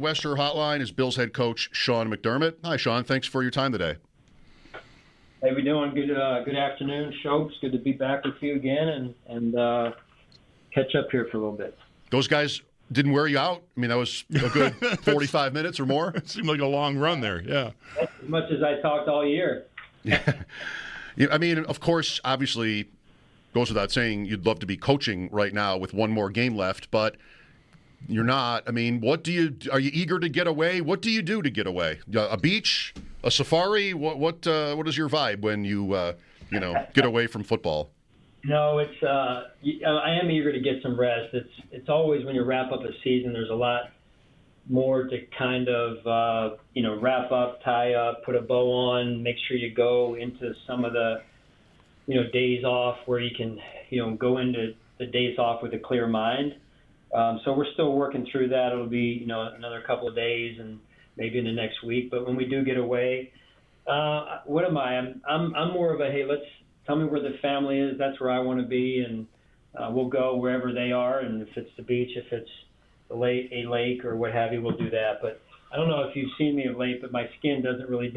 Wester Hotline is Bills head coach Sean McDermott. Hi, Sean. Thanks for your time today. Hey, we doing? Good afternoon, Schopp. Good to be back with you again and catch up here for a little bit. Those guys didn't wear you out? I mean, that was a good 45 minutes or more? It seemed like a long run there, yeah. That's as much as I talked all year. Yeah, I mean, of course, obviously, goes without saying you'd love to be coaching right now with one more game left, but you're not. I mean, are you eager to get away? What do you do to get away? A beach? A safari? What is your vibe when you get away from football? No, I am eager to get some rest. It's always when you wrap up a season, there's a lot more to kind of wrap up, tie up, put a bow on, make sure you go into some of the days off where you can go into the days off with a clear mind. So we're still working through that. It'll be another couple of days and maybe in the next week. But when we do get away, what am I? I'm more of a, hey, tell me where the family is. That's where I want to be, and we'll go wherever they are. And if it's the beach, if it's a lake or what have you, we'll do that. But I don't know if you've seen me of late, but my skin doesn't really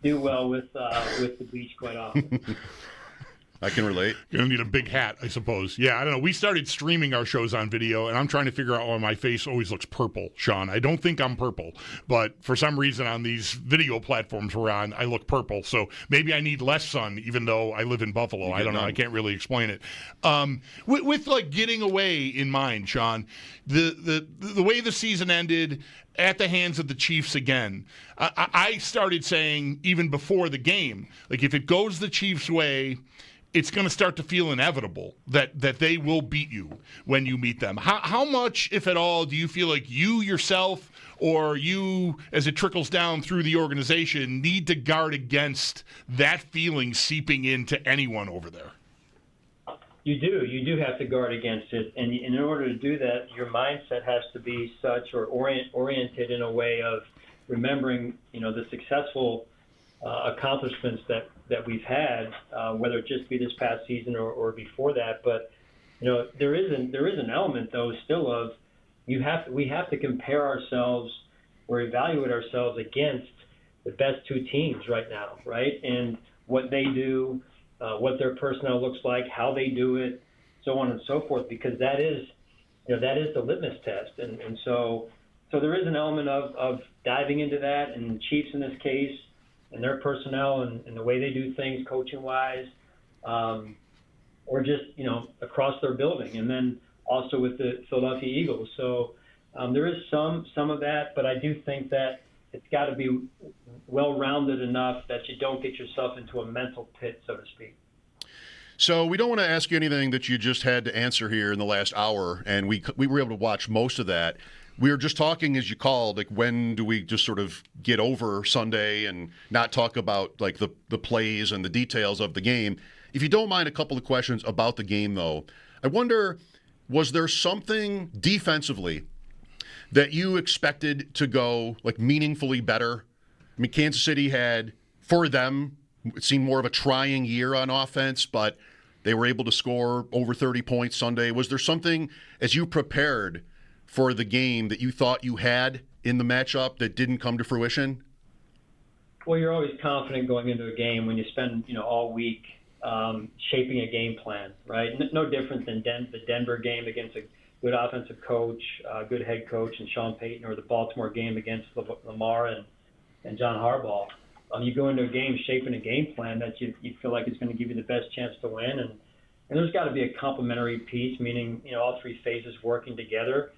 do well with the beach quite often. I can relate. You're going to need a big hat, I suppose. Yeah, I don't know. We started streaming our shows on video, and I'm trying to figure out why my face always looks purple, Sean. I don't think I'm purple, but for some reason on these video platforms we're on, I look purple. So maybe I need less sun, even though I live in Buffalo. I don't know. I can't really explain it. With like getting away in mind, Sean, the way the season ended at the hands of the Chiefs again, I started saying even before the game, like if it goes the Chiefs' way, it's going to start to feel inevitable that they will beat you when you meet them. How much, if at all, do you feel like you yourself or you, as it trickles down through the organization, need to guard against that feeling seeping into anyone over there? You do. You do have to guard against it. And in order to do that, your mindset has to be such or oriented in a way of remembering, the successful accomplishments that we've had, whether it just be this past season or before that. But there is an element though still of we have to compare ourselves or evaluate ourselves against the best two teams right now, right? And what they do, what their personnel looks like, how they do it, so on and so forth, because that is the litmus test. And so there is an element of diving into that, and the Chiefs in this case, and their personnel and the way they do things coaching-wise, or just, across their building. And then also with the Philadelphia Eagles. So there is some of that, but I do think that it's got to be well-rounded enough that you don't get yourself into a mental pit, so to speak. So we don't want to ask you anything that you just had to answer here in the last hour, and we were able to watch most of that. We were just talking as you called, like when do we just sort of get over Sunday and not talk about like the plays and the details of the game. If you don't mind, a couple of questions about the game, though. I wonder, was there something defensively that you expected to go like meaningfully better? I mean, Kansas City had, for them, it seemed more of a trying year on offense, but they were able to score over 30 points Sunday. Was there something, as you prepared for the game, that you thought you had in the matchup that didn't come to fruition? Well, you're always confident going into a game when you spend all week shaping a game plan, right? No different than the Denver game against a good offensive coach, good head coach, and Sean Payton, or the Baltimore game against Lamar and John Harbaugh. You go into a game shaping a game plan that you feel like is going to give you the best chance to win, and there's got to be a complementary piece, meaning all three phases working together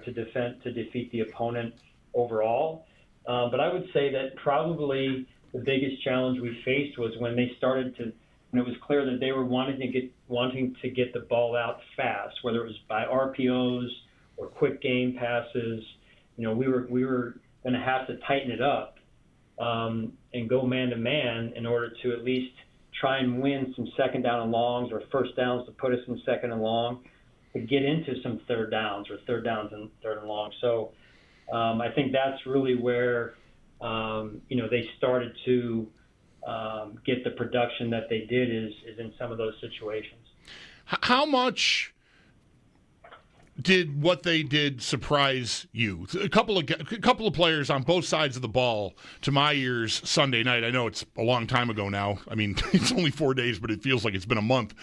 to defeat the opponent overall. But I would say that probably the biggest challenge we faced was when they started to, when it was clear that they were wanting to get the ball out fast, whether it was by RPOs or quick game passes. We were going to have to tighten it up and go man to man in order to at least try and win some second down and longs or first downs to put us in second and long, to get into some third downs and third and long. So I think that's really where they started to get the production that they did is in some of those situations. How much Did what they did surprise you? A couple of players on both sides of the ball, to my ears, Sunday night. I know it's a long time ago now. I mean, it's only 4 days, but it feels like it's been a month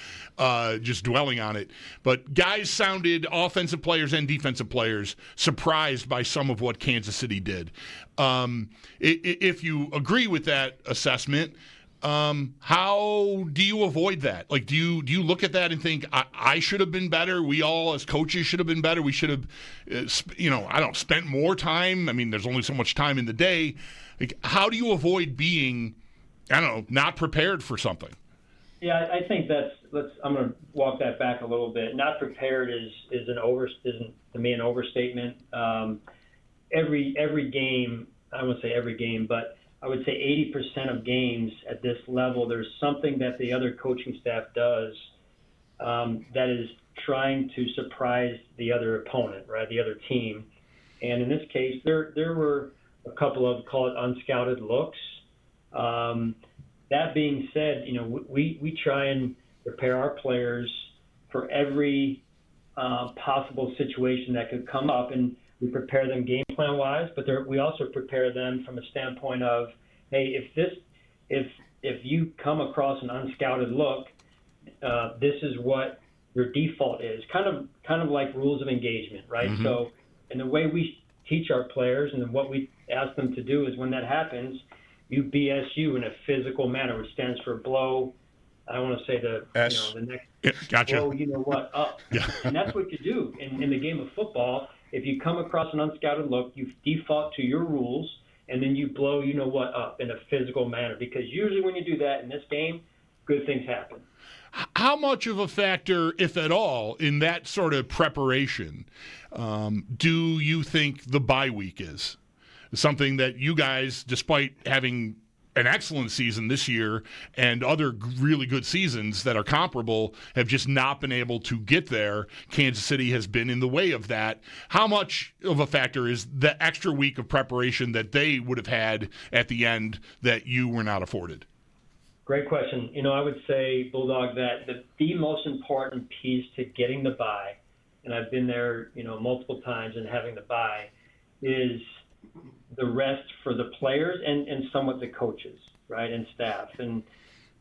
just dwelling on it. But guys sounded, offensive players and defensive players, surprised by some of what Kansas City did. If you agree with that assessment, how do you avoid that? Like, do you look at that and think, I should have been better? We all as coaches should have been better. We should have, spent more time. I mean, there's only so much time in the day. Like, how do you avoid being, not prepared for something? Yeah, I think I'm going to walk that back a little bit. Not prepared isn't to me an overstatement. Every game, I wouldn't say every game, but I would say 80% of games at this level, there's something that the other coaching staff does that is trying to surprise the other opponent, right, the other team. And in this case, there were a couple of, call it unscouted looks. That being said, we try and prepare our players for every possible situation that could come up, and we prepare them game plan wise, but we also prepare them from a standpoint of, hey, if you come across an unscouted look, this is what your default is. Kind of like rules of engagement, right? Mm-hmm. So, and the way we teach our players and what we ask them to do is when that happens, you BSU in a physical manner, which stands for blow. I don't want to say the next gotcha. Blow, up. Yeah. And that's what you do in the game of football. If you come across an unscouted look, you default to your rules, and then you blow up in a physical manner. Because usually when you do that in this game, good things happen. How much of a factor, if at all, in that sort of preparation do you think the bye week is? Something that you guys, despite having an excellent season this year and other really good seasons that are comparable, have just not been able to get there. Kansas City has been in the way of that. How much of a factor is the extra week of preparation that they would have had at the end that you were not afforded? Great question. I would say, Bulldog, that the most important piece to getting the bye, and I've been there, multiple times and having the bye, is the rest for the players and somewhat the coaches, right, and staff, and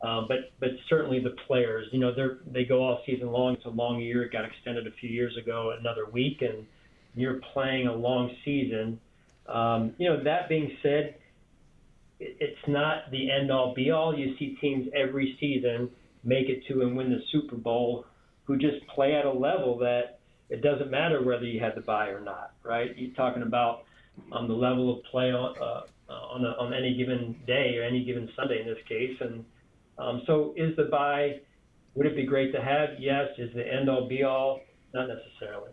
but certainly the players. They go all season long. It's a long year. It got extended a few years ago, another week, and you're playing a long season. That being said, it's not the end-all, be-all. You see teams every season make it to and win the Super Bowl who just play at a level that it doesn't matter whether you had the bye or not, right? You're talking about on the level of play on any given day or any given Sunday in this case. And so is the bye, would it be great to have? Yes. Is the end-all, be-all? Not necessarily.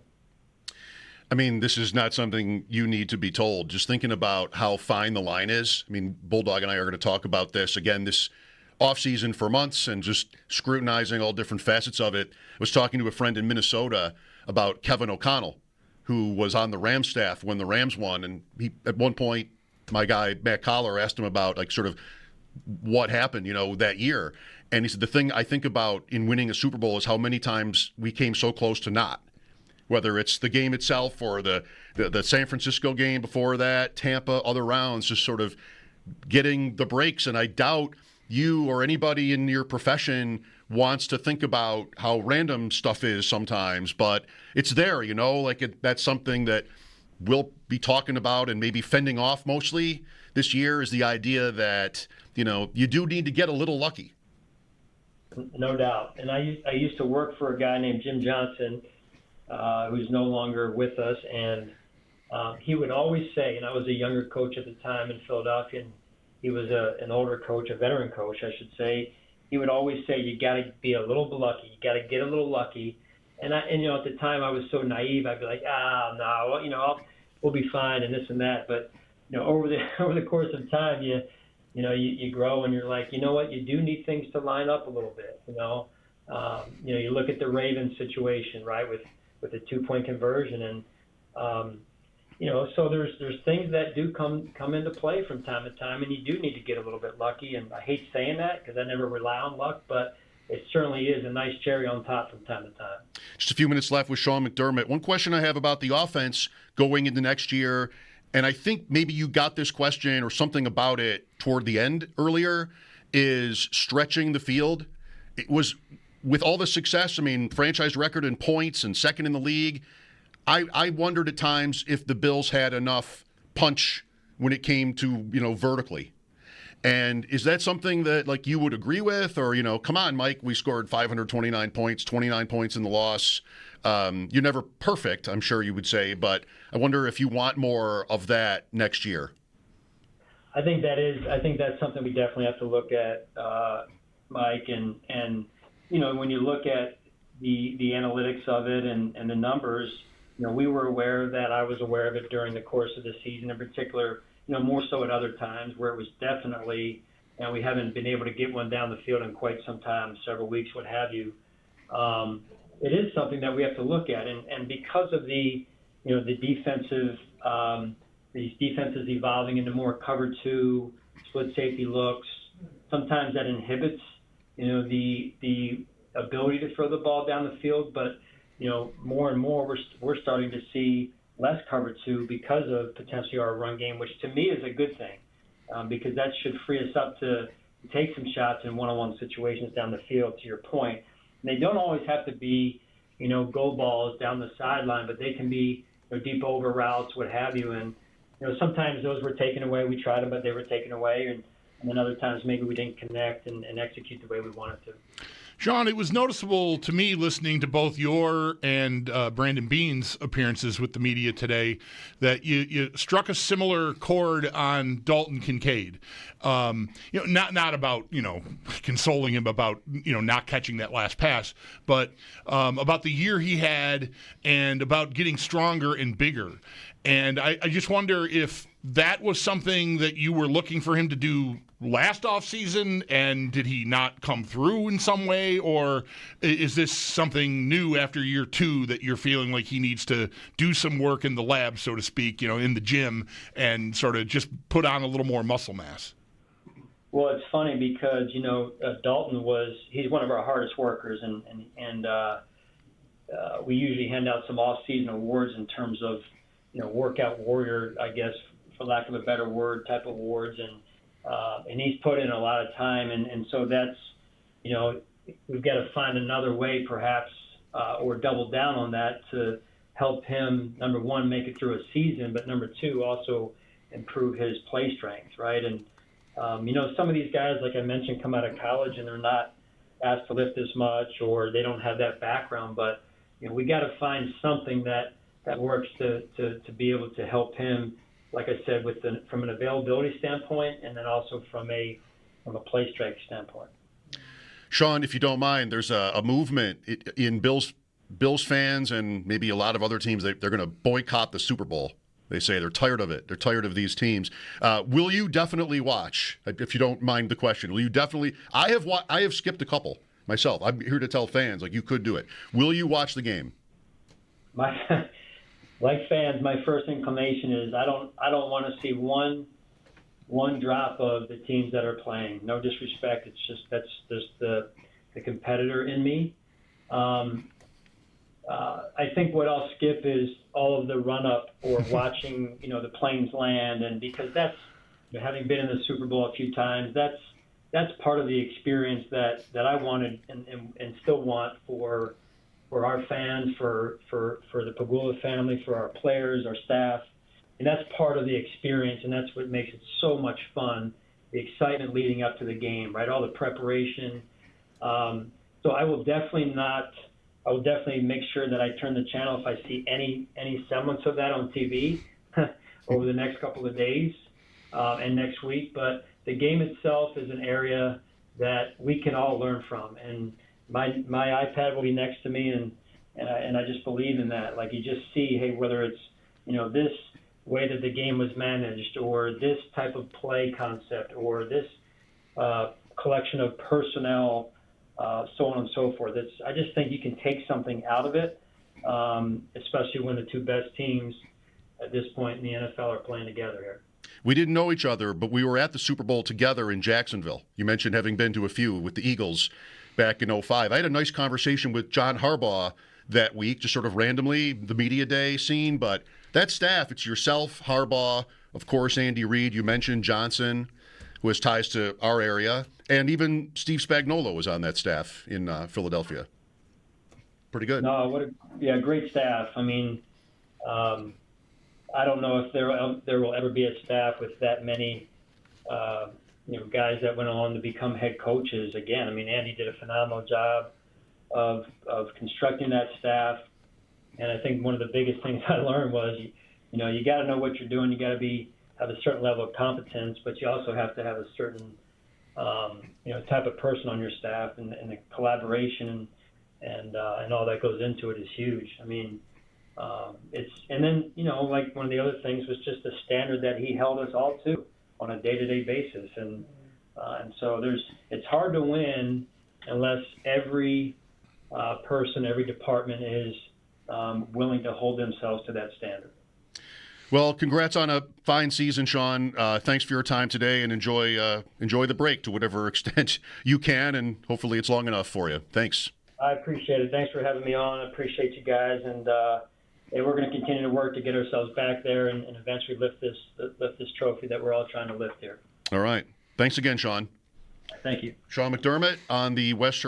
I mean, this is not something you need to be told. Just thinking about how fine the line is. I mean, Bulldog and I are going to talk about this again this offseason for months and just scrutinizing all different facets of it. I was talking to a friend in Minnesota about Kevin O'Connell, who was on the Rams staff when the Rams won. And he, at one point, my guy, Matt Collar, asked him about, like, sort of what happened, that year. And he said, the thing I think about in winning a Super Bowl is how many times we came so close to not. Whether it's the game itself or the San Francisco game before that, Tampa, other rounds, just sort of getting the breaks. And I doubt you or anybody in your profession wants to think about how random stuff is sometimes, but it's there, that's something that we'll be talking about and maybe fending off mostly this year is the idea that, you do need to get a little lucky. No doubt. And I used to work for a guy named Jim Johnson, who's no longer with us, and he would always say, and I was a younger coach at the time in Philadelphia, and he was an older coach, a veteran coach, I should say. He would always say, you got to be a little lucky. You got to get a little lucky. And at the time I was so naive. I'd be like, no, we'll be fine and this and that. But over the course of time, you grow and you're like, you know what? You do need things to line up a little bit. You look at the Ravens situation, right, with the 2-point conversion, and so there's things that do come into play from time to time, and you do need to get a little bit lucky. And I hate saying that because I never rely on luck, but it certainly is a nice cherry on top from time to time. Just a few minutes left with Sean McDermott. One question I have about the offense going into next year, and I think maybe you got this question or something about it toward the end earlier, is stretching the field. It was, with all the success, I mean, franchise record in points and second in the league, I wondered at times if the Bills had enough punch when it came to, vertically. And is that something that, like, you would agree with? Or, come on, Mike, we scored 529 points, 29 points in the loss. You're never perfect, I'm sure you would say, but I wonder if you want more of that next year. I think that's something we definitely have to look at, Mike. And when you look at the analytics of it and the numbers, we were aware of that. I was aware of it during the course of the season, in particular, more so at other times where it was definitely, we haven't been able to get one down the field in quite some time, several weeks, what have you. It is something that we have to look at. And because of the defensive, these defenses evolving into more cover two, split safety looks, sometimes that inhibits, the ability to throw the ball down the field. But, more and more we're starting to see less cover two because of potentially our run game, which to me is a good thing, because that should free us up to take some shots in one-on-one situations down the field, to your point. And they don't always have to be, go balls down the sideline, but they can be deep over routes, what have you. And, sometimes those were taken away. We tried them, but they were taken away. And then other times maybe we didn't connect and execute the way we wanted to. Sean, it was noticeable to me listening to both your and Brandon Beane's appearances with the media today that you struck a similar chord on Dalton Kincaid. Not about consoling him about not catching that last pass, but about the year he had and about getting stronger and bigger. And I just wonder if that was something that you were looking for him to do last offseason, and did he not come through in some way, or is this something new after year two that you're feeling like he needs to do some work in the lab, so to speak, in the gym, and sort of just put on a little more muscle mass? Well, it's funny because, Dalton he's one of our hardest workers, and we usually hand out some off-season awards in terms of, workout warrior, I guess, for lack of a better word, type of awards, and he's put in a lot of time, and so that's, we've got to find another way perhaps, or double down on that to help him, number one, make it through a season, but number two, also improve his play strength, right? And, some of these guys, like I mentioned, come out of college and they're not asked to lift as much, or they don't have that background, but, we got to find something that works to be able to help him, like I said, from an availability standpoint, and then also from a play strength standpoint. Sean, if you don't mind, there's a movement in Bills fans and maybe a lot of other teams. They're going to boycott the Super Bowl. They say they're tired of it. They're tired of these teams. Will you definitely watch? If you don't mind the question, will you definitely? I have skipped a couple myself. I'm here to tell fans, like, you could do it. Will you watch the game? Like fans, my first inclination is I don't want to see one drop of the teams that are playing. No disrespect, that's just the competitor in me. I think what I'll skip is all of the run up or watching the planes land, and because that's having been in the Super Bowl a few times, that's part of the experience that I wanted and still want for our fans, for the Pagula family, for our players, our staff. And that's part of the experience, and that's what makes it so much fun, the excitement leading up to the game, right? All the preparation. So I will definitely make sure that I turn the channel if I see any semblance of that on TV over the next couple of days and next week. But the game itself is an area that we can all learn from. And my iPad will be next to me, and I just believe in that. Like, you just see, hey, whether it's this way that the game was managed, or this type of play concept, or this collection of personnel, so on and so forth. I just think you can take something out of it, especially when the two best teams at this point in the NFL are playing together here. We didn't know each other, but we were at the Super Bowl together in Jacksonville. You mentioned having been to a few with the Eagles. back in '05. I had a nice conversation with John Harbaugh that week, just sort of randomly, the media day scene. But that staff, it's yourself, Harbaugh, of course, Andy Reid. You mentioned Johnson, who has ties to our area, and even Steve Spagnuolo was on that staff in Philadelphia. Pretty good. No, great staff. I mean, I don't know if there will ever be a staff with that many, guys that went on to become head coaches again. I mean, Andy did a phenomenal job of constructing that staff, and I think one of the biggest things I learned was, you got to know what you're doing. You got to have a certain level of competence, but you also have to have a certain, type of person on your staff, and the collaboration and all that goes into it is huge. I mean, and then like one of the other things was just the standard that he held us all to on a day-to-day basis, and so it's hard to win unless every person, every department is willing to hold themselves to that standard. Well, congrats on a fine season, Sean. Thanks for your time today, and enjoy the break to whatever extent you can, and hopefully it's long enough for you. Thanks. I appreciate it. Thanks for having me on. I appreciate you guys, and we're going to continue to work to get ourselves back there and eventually lift this trophy that we're all trying to lift here. All right. Thanks again, Sean. Thank you. Sean McDermott on the Western